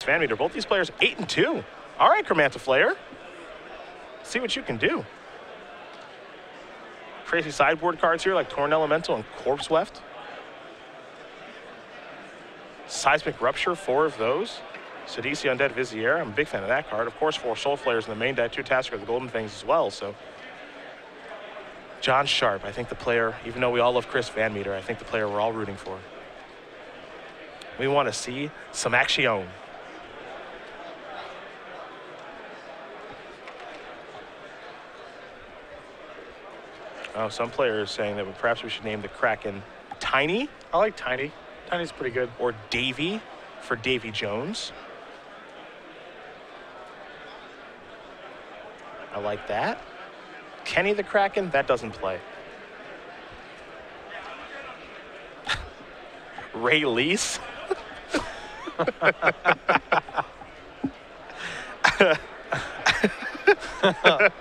Vanmeter. Both these players 8-2. All right, Chromanta Flayer. See what you can do. Crazy sideboard cards here like Torn Elemental and Corpse Weft. Seismic Rupture, 4 of those. Sidisi Undead Vizier, I'm a big fan of that card. Of course, 4 Soul Flayers in the main deck, 2 Tasker, the Golden Things as well. So, John Sharp, I think the player, even though we all love Chris Vanmeter, I think the player we're all rooting for. We want to see some action. Oh, some players saying that perhaps we should name the Kraken Tiny. I like Tiny. Tiny's pretty good. Or Davy for Davy Jones. I like that. Kenny the Kraken, that doesn't play. Ray Lease.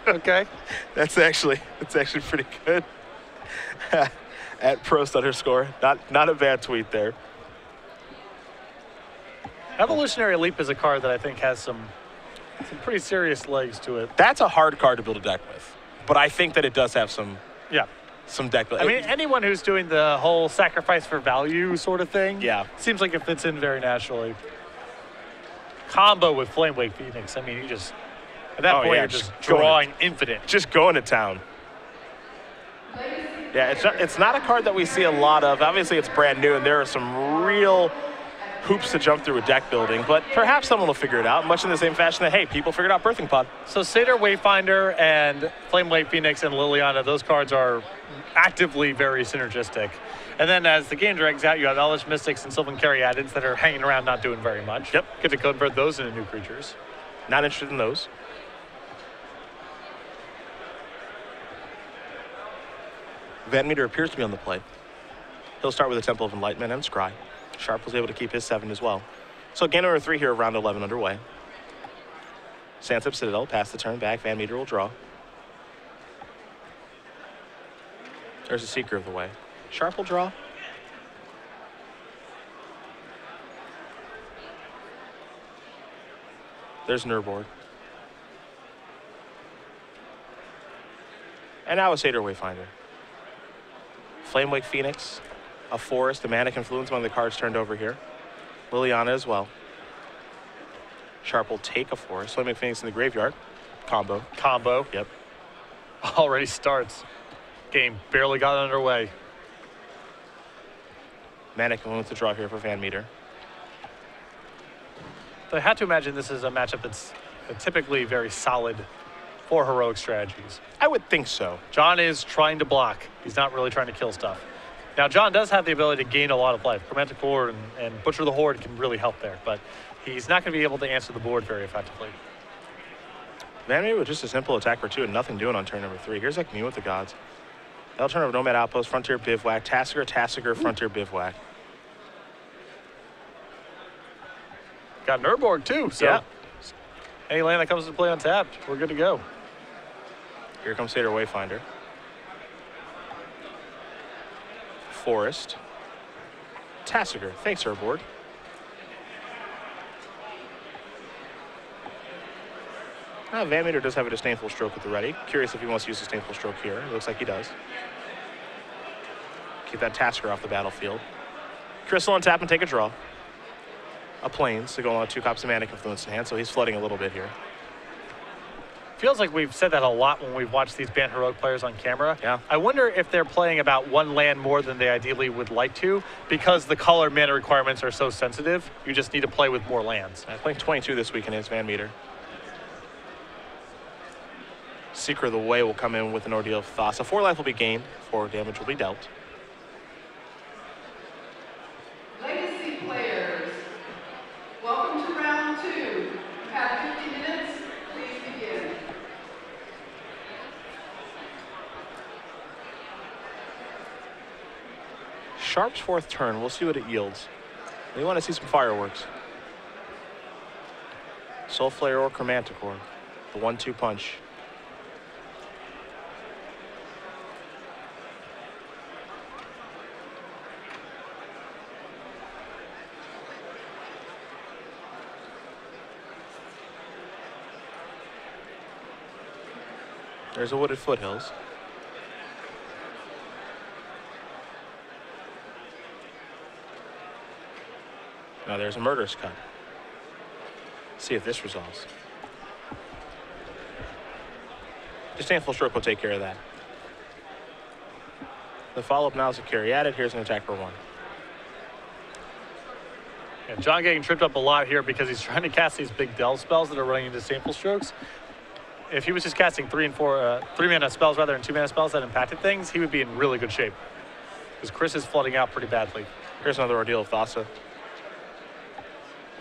Okay. That's actually pretty good. At Prost _. Not a bad tweet there. Evolutionary Leap is a card that I think has some pretty serious legs to it. That's a hard card to build a deck with, but I think that it does have some deck building. I mean, anyone who's doing the whole sacrifice for value sort of thing, seems like it fits in very naturally. Combo with Flamewake Phoenix. I mean, you just at that point you're just drawing infinite. Just going to town. Yeah, it's not a card that we see a lot of. Obviously, it's brand new, and there are some real hoops to jump through with deck building, but perhaps someone will figure it out, much in the same fashion that, hey, people figured out Birthing Pod. So Satyr Wayfinder and Flamewake Phoenix and Liliana, those cards are actively very synergistic. And then as the game drags out, you have Elvish Mystics and Sylvan Caryatids that are hanging around not doing very much. Yep. Get to convert those into new creatures. Not interested in those. Vanmeter appears to be on the play. He'll start with a Temple of Enlightenment and Scry. Sharp was able to keep his 7 as well. So game number 3 here of round 11 underway. Sansep Citadel, pass the turn back. Vanmeter will draw. There's a Seeker of the Way. Sharp will draw. There's Nurborg. And now a Satyr Wayfinder. Flamewake Phoenix, a Forest, a Mana Confluence, one of the cards turned over here. Liliana as well. Sharp will take a Forest. Flamewake Phoenix in the graveyard. Combo. Yep. Already starts. Game barely got underway. Mana Confluence to draw here for Vanmeter. I had to imagine this is a matchup that's typically very solid for heroic strategies. I would think so. John is trying to block. He's not really trying to kill stuff. Now, John does have the ability to gain a lot of life. Chromantic Horde and Butcher the Horde can really help there, but he's not going to be able to answer the board very effectively. Vanmeter with just a simple attack for 2 and nothing doing on turn number 3. Here's a Commune with the Gods. They'll turn over Nomad Outpost, Frontier Bivouac, Tassiger, Frontier Bivouac. Got Nurborg too, so any land that comes to play untapped, we're good to go. Here comes Satyr Wayfinder. Forest. Tassiger. Thanks, Nurborg. Vanmeter does have a Disdainful Stroke at the ready. Curious if he wants to use Disdainful Stroke here. It looks like he does. Keep that Tasker off the battlefield. Crystal untap and take a draw. A Plains to go on 2 copies of Mana Confluence in hand, so he's flooding a little bit here. Feels like we've said that a lot when we've watched these banned heroic players on camera. Yeah. I wonder if they're playing about 1 land more than they ideally would like to, because the color mana requirements are so sensitive. You just need to play with more lands. Playing 22 this weekend is Vanmeter. Seeker of the Way will come in with an Ordeal of Thassa. 4 life will be gained, 4 damage will be dealt. Legacy players, welcome to round 2. You have 50 minutes. Please begin. Sharp's 4th turn. We'll see what it yields. We want to see some fireworks. Soul Flare or Chromantic Orb. The 1-2 punch. There's a Wooded Foothills. Now there's a Murderous Cut. See if this resolves. Disdainful Stroke will take care of that. The follow-up now is a carry added. Here's an attack for 1. And John getting tripped up a lot here because he's trying to cast these big delve spells that are running into Disdainful Strokes. If he was just casting 3-mana spells rather than 2-mana spells that impacted things, he would be in really good shape. Because Chris is flooding out pretty badly. Here's another Ordeal of Thassa.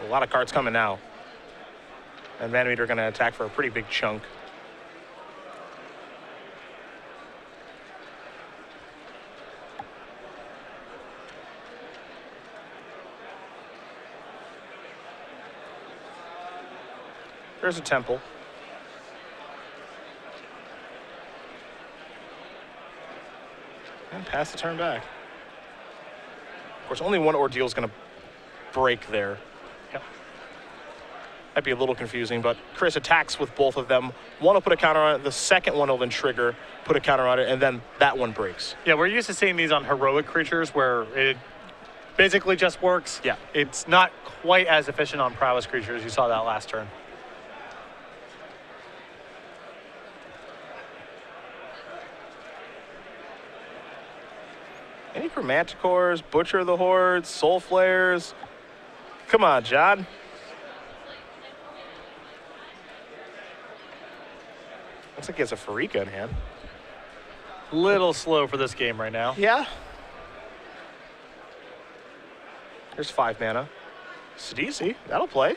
A lot of cards coming now. And Vanmeter going to attack for a pretty big chunk. There's a Temple. And pass the turn back. Of course, only one Ordeal is going to break there. Yep. Might be a little confusing, but Chris attacks with both of them. One will put a counter on it, the second one will then trigger, put a counter on it, and then that one breaks. Yeah, we're used to seeing these on heroic creatures where it basically just works. Yeah. It's not quite as efficient on prowess creatures. You saw that last turn. Any Chromaticores, Butcher the Hordes, Soul Flares? Come on, John. Looks like he has a Pharika in hand. Little slow for this game right now. Yeah. There's 5 mana. Sidisi, that'll play.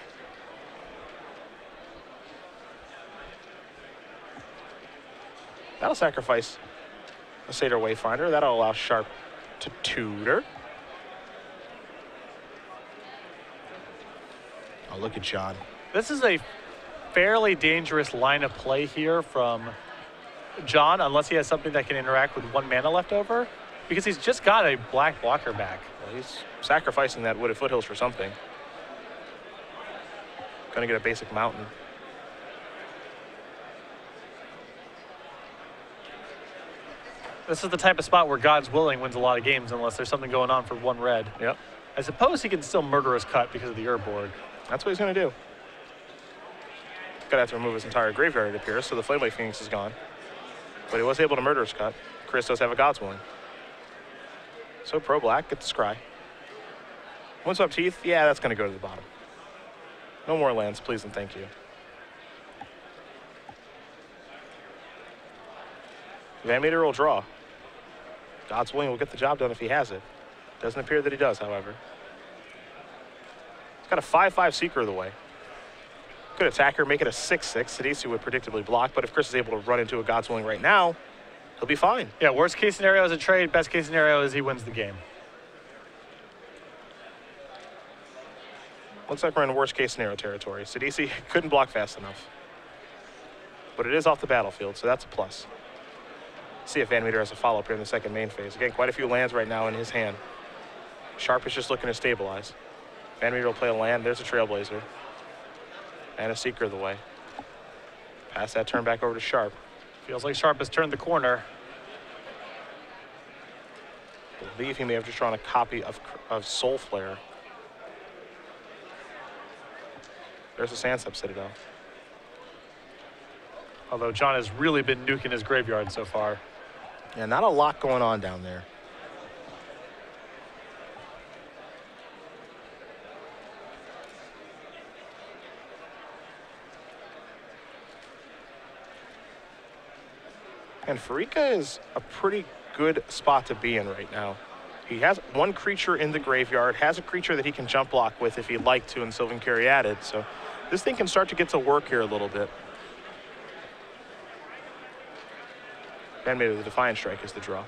That'll sacrifice a Satyr Wayfinder. That'll allow Sharp to tutor. Oh, look at John. This is a fairly dangerous line of play here from John, unless he has something that can interact with 1 mana left over, because he's just got a black blocker back. Well, he's sacrificing that Wooded Foothills for something. Gonna get a basic mountain. This is the type of spot where God's Willing wins a lot of games unless there's something going on for 1 red. Yep. I suppose he can still Murderous Cut because of the Urborg. That's what he's gonna do. Gonna have to remove his entire graveyard, it appears, so the Flamewake Phoenix is gone. But he was able to Murderous Cut. Chris does have a God's Willing. So pro-black, get the Scry. Windswept Heath, yeah, that's gonna go to the bottom. No more lands, please and thank you. Vanmeter will draw. God's Willing will get the job done if he has it. Doesn't appear that he does, however. He's got a 5/5 Seeker of the Way. Good attacker, make it a 6/6. Sidisi would predictably block, but if Chris is able to run into a God's Willing right now, he'll be fine. Yeah, worst case scenario is a trade. Best case scenario is he wins the game. Looks like we're in worst case scenario territory. Sidisi couldn't block fast enough. But it is off the battlefield, so that's a plus. See if Vanmeter has a follow-up here in the second main phase. Again, quite a few lands right now in his hand. Sharp is just looking to stabilize. Vanmeter will play a land. There's a Trailblazer. And a Seeker of the Way. Pass that turn back over to Sharp. Feels like Sharp has turned the corner. I believe he may have just drawn a copy of Soul Flare. There's a Sandstep Citadel. Although John has really been nuking his graveyard so far. Yeah, not a lot going on down there. And Pharika is a pretty good spot to be in right now. He has 1 creature in the graveyard, has a creature that he can jump block with if he'd like to, and Sylvan Carry added. So this thing can start to get to work here a little bit. Vanmeter, the Defiant Strike is the draw.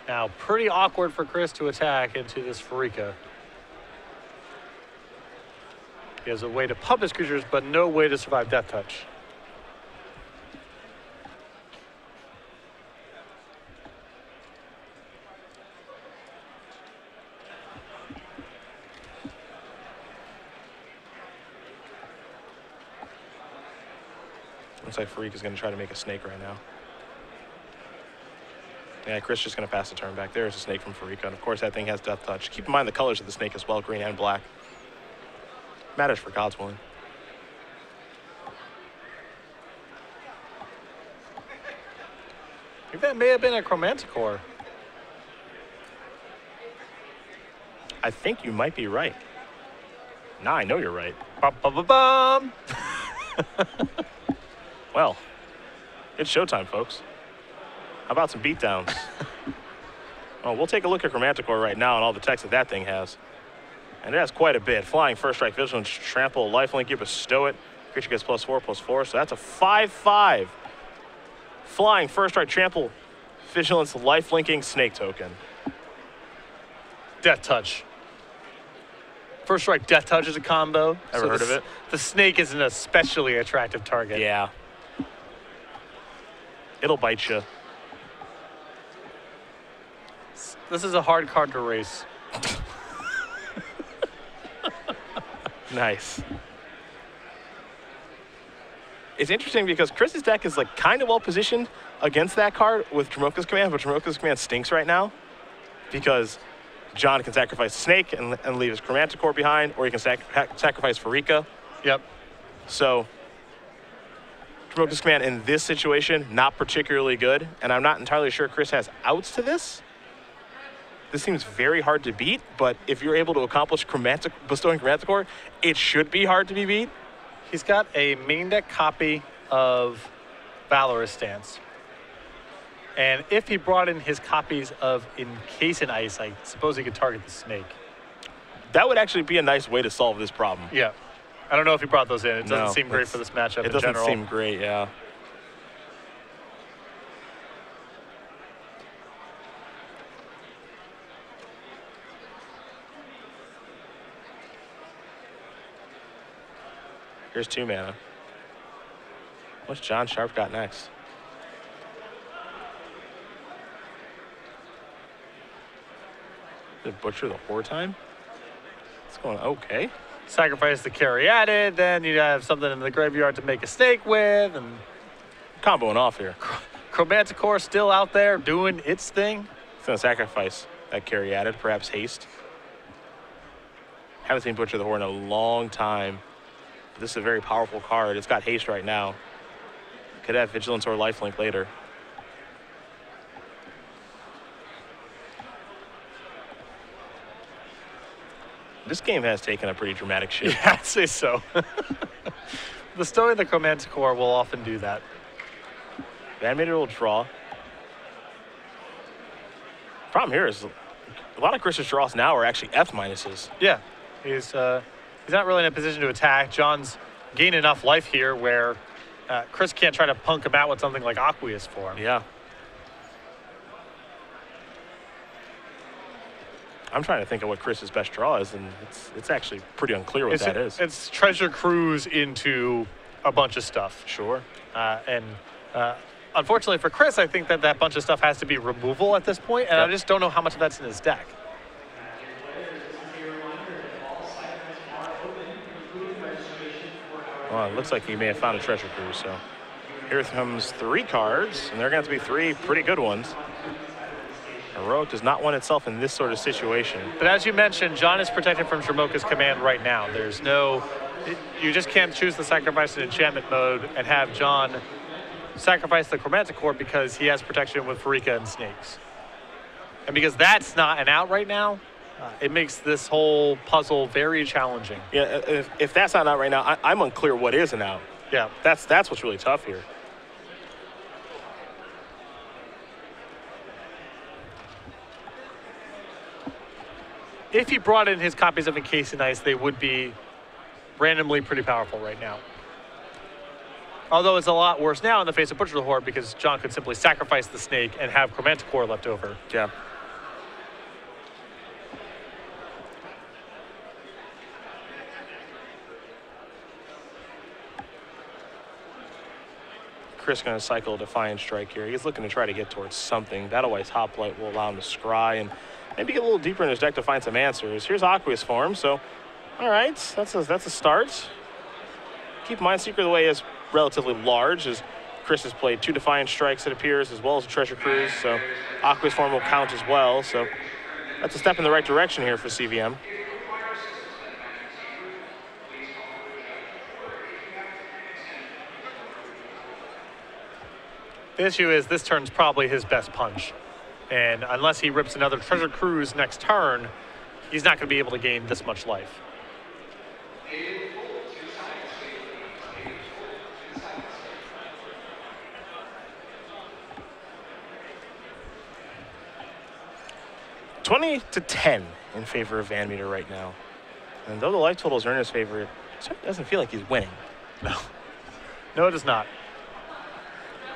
Now, pretty awkward for Chris to attack into this Pharika. He has a way to pump his creatures, but no way to survive Death Touch. Looks like Farik is going to try to make a snake right now. Yeah, Chris just going to pass the turn back. There's a snake from Farik, and of course that thing has death touch. Keep in mind the colors of the snake as well, green and black. Matters for God's willing. I think that may have been a Chromanticore. I think you might be right. Nah, I know you're right. Bum. Well, it's showtime, folks. How about some beatdowns? Oh, we'll take a look at Chromanticore right now and all the text that that thing has. And it has quite a bit. Flying, First Strike, Vigilance, Trample, Lifelink, you bestow it. Creature gets +4/+4, so that's a 5/5. Flying, First Strike, Trample, Vigilance, Lifelinking, Snake token. Death Touch. First Strike, Death Touch is a combo. Ever heard of it? The snake is an especially attractive target. Yeah. It'll bite you. This is a hard card to race. Nice. It's interesting because Chris's deck is like kind of well positioned against that card with Dromoka's Command, but Dromoka's Command stinks right now because John can sacrifice Snake and leave his Chromanticore behind, or he can sacrifice Farika. Yep. So Dromoka's Command in this situation, not particularly good, and I'm not entirely sure Chris has outs to this. This seems very hard to beat, but if you're able to accomplish bestowing Chromanticore, it should be hard to be beat. He's got a main deck copy of Valorous Stance. And if he brought in his copies of Encase in Ice, I suppose he could target the snake. That would actually be a nice way to solve this problem. Yeah. I don't know if he brought those in. It doesn't No, seem great for this matchup in general. It doesn't seem great, yeah. Here's 2 mana. What's John Sharp got next? Did Butcher the Whore time? It's going okay. Sacrifice the Caryatid, then you'd have something in the graveyard to make a snake with, and Comboing off here. Chromanticore still out there doing its thing. It's going to sacrifice that Caryatid, perhaps haste. Haven't seen Butcher the Whore in a long time. But this is a very powerful card. It's got haste right now. Could have Vigilance or Lifelink later. This game has taken a pretty dramatic shift. Yeah, I'd say so. Bestowing the Chromanticore will often do that. Vanmeter will draw. Problem here is a lot of Chris's draws now are actually F minuses. Yeah, he's not really in a position to attack. John's gained enough life here where Chris can't try to punk him out with something like Aqueous for him. Yeah. I'm trying to think of what Chris's best draw is, and it's actually pretty unclear what that is. It's Treasure Cruise into a bunch of stuff. Sure. Unfortunately for Chris, I think that bunch of stuff has to be removal at this point, and I just don't know how much of that's in his deck. Well, it looks like he may have found a Treasure Cruise, so here comes 3 cards, and they're going to have to be 3 pretty good ones. Heroic does not want itself in this sort of situation. But as you mentioned, John is protected from Dromoka's Command right now. There's no, you just can't choose the sacrifice in enchantment mode and have John sacrifice the Chromanticore because he has protection with Farika and snakes. And because that's not an out right now, it makes this whole puzzle very challenging. Yeah, if that's not out right now, I'm unclear what is an out. Yeah. That's what's really tough here. If he brought in his copies of Encase in Ice, they would be randomly pretty powerful right now. Although it's a lot worse now in the face of Butcher the Horde because John could simply sacrifice the snake and have Chromanticore left over. Yeah. Chris going to cycle a Defiant Strike here. He's looking to try to get towards something. That always Hoplite will allow him to scry and maybe get a little deeper in his deck to find some answers. Here's Aqueous for him, so all right, that's a start. Keep in mind, Secret of the Way is relatively large, as Chris has played 2 Defiant Strikes, it appears, as well as a Treasure Cruise, so Aqua's form will count as well. So that's a step in the right direction here for CVM. The issue is this turn's probably his best punch. And unless he rips another Treasure Cruise next turn, he's not going to be able to gain this much life. $20-10 in favor of Vanmeter right now. And though the life totals are in his favor, it certainly doesn't feel like he's winning. No. No, it does not.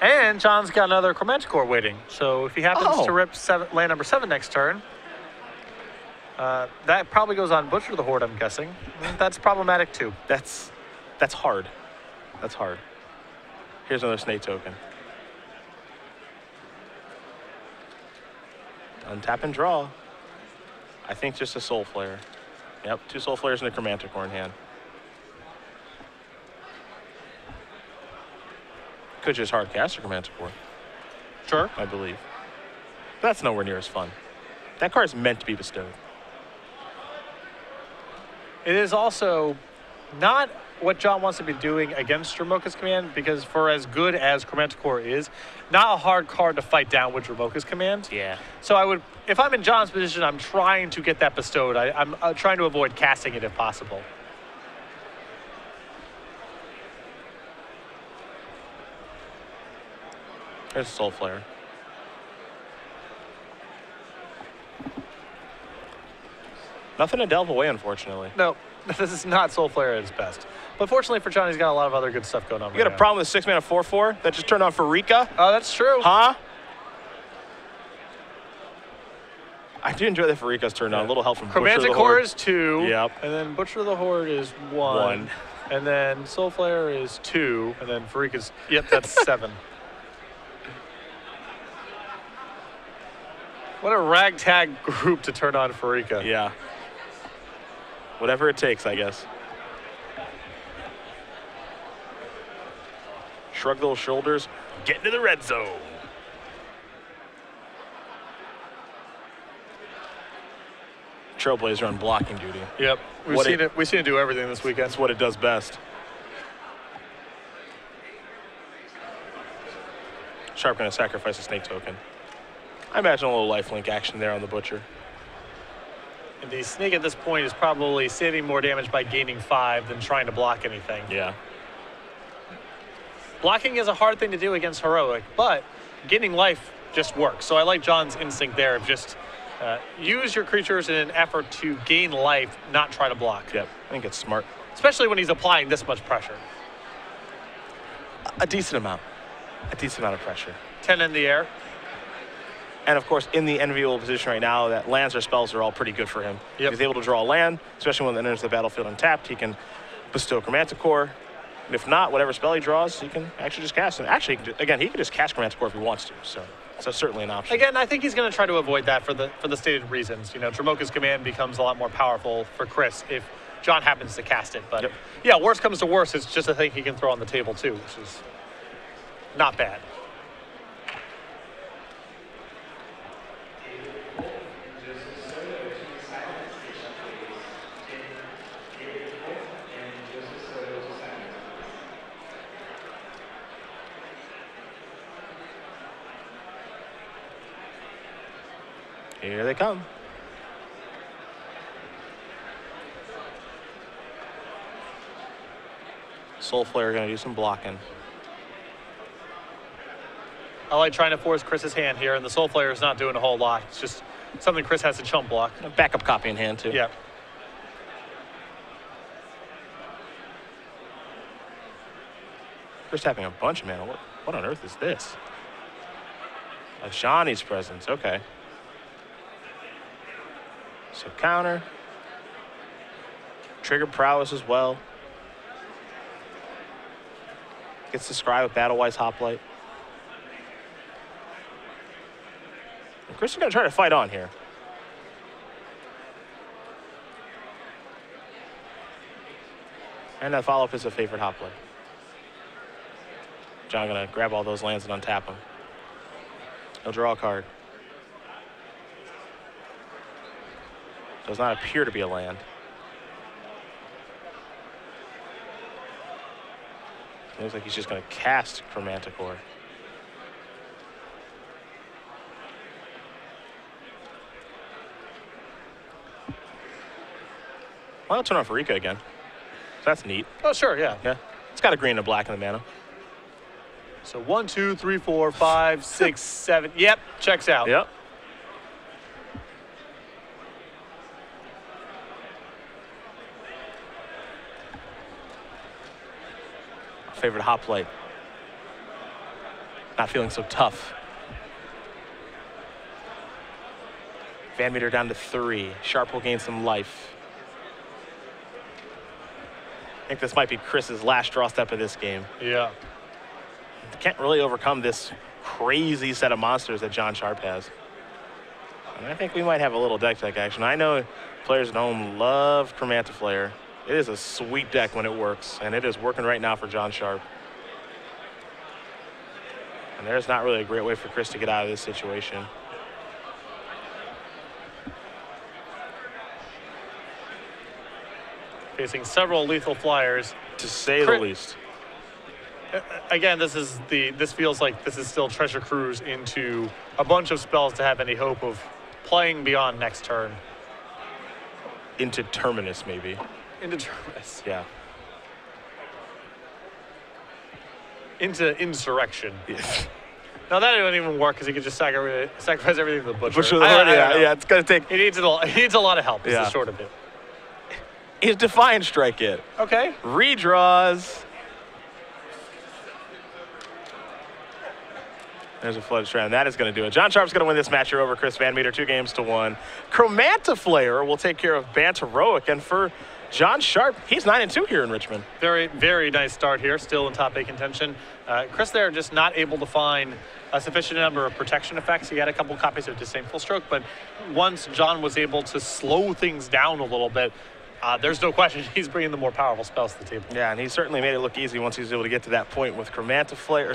And John's got another Chromanticore waiting. So if he happens to rip land number 7 next turn, that probably goes on Butcher the Horde, I'm guessing. That's problematic too. That's hard. That's hard. Here's another Snake token. Untap and draw. I think just a Soul Flare. Yep, 2 Soul Flares and a Chromanticore in hand. Could just hard cast a Chromanticore. Sure. I believe. But that's nowhere near as fun. That card is meant to be bestowed. It is also not what John wants to be doing against Dromoka's Command, because for as good as Chromanticore is, not a hard card to fight down with Dromoka's Command. Yeah. So I would, if I'm in John's position, I'm trying to get that bestowed. I'm trying to avoid casting it if possible. There's Soul Flare. Nothing to delve away, unfortunately. No, this is not Soul Flare at its best. But fortunately for John, he's got a lot of other good stuff going on. You got a problem with 6-mana 4/4 that just turned on for Rika? Oh, that's true. Huh? I do enjoy that Farika's turned on. A little help from Butcher the Horde. Chromanticore is 2. Yep. And then Butcher the Horde is 1. And then Soul Flare is 2. And then Farika's, yep, that's 7. What a ragtag group to turn on Farika. Yeah. Whatever it takes, I guess. Shrug those shoulders. Get into the red zone. Trailblazer on blocking duty. Yep. We've seen it do everything this weekend. That's what it does best. Sharp going to sacrifice a Snake token. I imagine a little lifelink action there on the Butcher. And the Snake at this point is probably saving more damage by gaining 5 than trying to block anything. Yeah. Blocking is a hard thing to do against Heroic, but gaining life just works. So I like John's instinct there of just use your creatures in an effort to gain life, not try to block. Yep, I think it's smart. Especially when he's applying this much pressure. A decent amount. A decent amount of pressure. 10 in the air. And of course, in the enviable position right now, that lands or spells are all pretty good for him. Yep. He's able to draw a land, especially when it enters the battlefield untapped. He can bestow Chromanticore. And if not, whatever spell he draws, he can actually just cast. And actually, again, he can just cast Chromanticore if he wants to. So certainly an option. Again, I think he's going to try to avoid that for the stated reasons. You know, Dromoka's Command becomes a lot more powerful for Chris if John happens to cast it. But yeah, worst comes to worst, it's just a thing he can throw on the table too, which is not bad. Here they come. Soul Flare going to do some blocking. I like trying to force Chris's hand here, and the Soul Flare is not doing a whole lot. It's just something Chris has to chump block. A backup copy in hand, too. Yeah. Chris tapping a bunch of mana. What on earth is this? A Johnny's presence. Okay. So counter. Trigger prowess as well. Gets to scry with Battle-Wise Hoplite. And Chris is going to try to fight on here. And that follow-up is a favorite Hoplite. John going to grab all those lands and untap them. He'll draw a card. Does not appear to be a land. Looks like he's just going to cast Chromanticore. Well, I'll turn on Farika again. That's neat. Oh, sure, yeah. Yeah. It's got a green and a black in the mana. So 1, 2, 3, 4, 5, 6, 7. Yep, checks out. Yep. Favorite hot plate. Not feeling so tough. Vanmeter down to 3. Sharp will gain some life. I think this might be Chris's last draw step of this game. Yeah. Can't really overcome this crazy set of monsters that John Sharp has. And I think we might have a little deck action. I know players at home love Chromantiflayer. It is a sweet deck when it works, and it is working right now for John Sharp. And there's not really a great way for Chris to get out of this situation. Facing several lethal flyers. To say the least. Again, this feels like this is still Treasure Cruise into a bunch of spells to have any hope of playing beyond next turn. Into Terminus, maybe. Into Terminus. Yeah. Into Insurrection. Yes. Now that wouldn't even work because he could just sacrifice everything to the Butcher. Yeah, it's gonna take. He needs a lot of help. Is the short of it. He's Defiant Strike it. Okay. Redraws. There's a Flood Strand. That is going to do it. John Sharp's going to win this match here over Chris Vanmeter 2-1. Chromantiflayer will take care of Banteroic. And for John Sharp, he's 9-2 here in Richmond. Very, very nice start here, still in top 8 contention. Chris there just not able to find a sufficient number of protection effects. He had a couple copies of Disdainful Stroke, but once John was able to slow things down a little bit, there's no question he's bringing the more powerful spells to the table. Yeah, and he certainly made it look easy once he was able to get to that point with Chromanticore,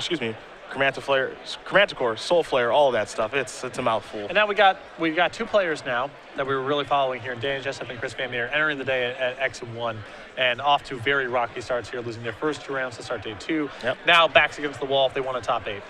Soul Flare, all of that stuff. It's a mouthful. And now we got 2 players now that we were really following here. Danny Jessup and Chris Vanmeter entering the day at X1 and off to very rocky starts here, losing their first 2 rounds to start day 2. Yep. Now backs against the wall if they want a top 8.